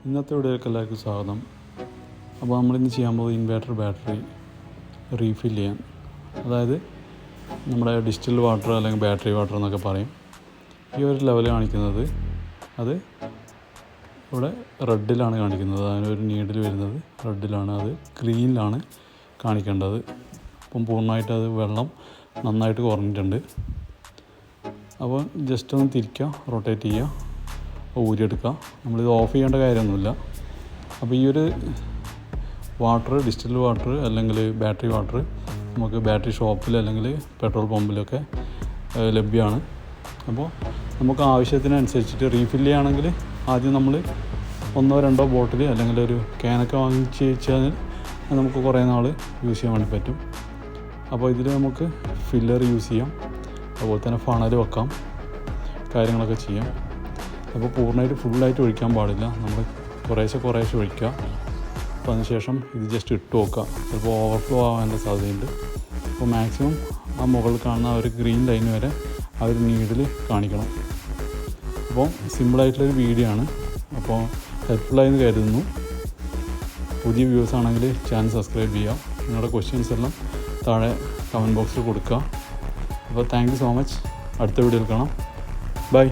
ഇന്നത്തെ വീഡിയോയിലേക്ക് എല്ലാവർക്കും സ്വാഗതം. അപ്പോൾ നമ്മളിന്ന് ചെയ്യാൻ പോകുന്നത് ഇൻവേർട്ടർ ബാറ്ററി റീഫിൽ ചെയ്യാൻ, അതായത് നമ്മുടെ ഡിസ്റ്റിൽ വാട്ടർ അല്ലെങ്കിൽ ബാറ്ററി വാട്ടർ എന്നൊക്കെ പറയും. ഈ ഒരു ലെവൽ കാണിക്കുന്നത് അത് ഇവിടെ റെഡിലാണ് കാണിക്കുന്നത്. അതിനൊരു നീഡിൽ വരുന്നത് റെഡിലാണ്, അത് ഗ്രീനിലാണ് കാണിക്കേണ്ടത്. അപ്പം പൂർണ്ണമായിട്ട് അത് വെള്ളം നന്നായിട്ട് കുറഞ്ഞിട്ടുണ്ട്. അപ്പോൾ ജസ്റ്റ് ഒന്ന് തിരിക്കുക, റൊട്ടേറ്റ് ചെയ്യുക, ഊരിയെടുക്കുക. നമ്മളിത് ഓഫ് ചെയ്യേണ്ട കാര്യമൊന്നുമില്ല. അപ്പോൾ ഈ ഒരു വാട്ടർ, ഡിസ്റ്റിൽ വാട്ടർ അല്ലെങ്കിൽ ബാറ്ററി വാട്ടർ നമുക്ക് ബാറ്ററി ഷോപ്പിൽ അല്ലെങ്കിൽ പെട്രോൾ പമ്പിലൊക്കെ ലഭ്യമാണ്. അപ്പോൾ നമുക്ക് ആവശ്യത്തിനനുസരിച്ചിട്ട് റീഫിൽ ചെയ്യുകയാണെങ്കിൽ ആദ്യം നമ്മൾ 1-2 ബോട്ടിൽ അല്ലെങ്കിൽ ഒരു ക്യാനൊക്കെ വാങ്ങിച്ച് വെച്ചാൽ നമുക്ക് കുറേ നാൾ യൂസ് ചെയ്യാൻ വേണ്ടി പറ്റും. അപ്പോൾ ഇതിൽ നമുക്ക് ഫില്ലർ യൂസ് ചെയ്യാം, അതുപോലെ തന്നെ ഫണൽ വെക്കാം, കാര്യങ്ങളൊക്കെ ചെയ്യാം. അപ്പോൾ പൂർണ്ണമായിട്ട് ഫുള്ളായിട്ട് ഒഴിക്കാൻ പാടില്ല, നമ്മൾ കുറേശ്ശെ ഒഴിക്കുക. അപ്പോൾ അതിനുശേഷം ഇത് ജസ്റ്റ് ഇട്ട് നോക്കുക, ചിലപ്പോൾ ഓവർഫ്ലോ ആവാനുള്ള സാധ്യതയുണ്ട്. അപ്പോൾ മാക്സിമം ആ മുകളിൽ കാണുന്ന ആ ഒരു ഗ്രീൻ ലൈൻ വരെ ആ ഒരു നീഡിൽ കാണിക്കണം. അപ്പോൾ സിമ്പിളായിട്ടുള്ളൊരു വീഡിയോ ആണ്. അപ്പോൾ ഹെൽപ്ഫുള്ളായെന്ന് കരുതുന്നു. പുതിയ വ്യൂസ് ആണെങ്കിൽ ചാനൽ സബ്സ്ക്രൈബ് ചെയ്യുക. നിങ്ങളുടെ ക്വസ്റ്റ്യൻസ് എല്ലാം താഴെ കമൻറ്റ് ബോക്സിൽ കൊടുക്കുക. അപ്പോൾ താങ്ക് യു സോ മച്ച്. അടുത്ത വീഡിയോയിൽ കാണാം. ബൈ.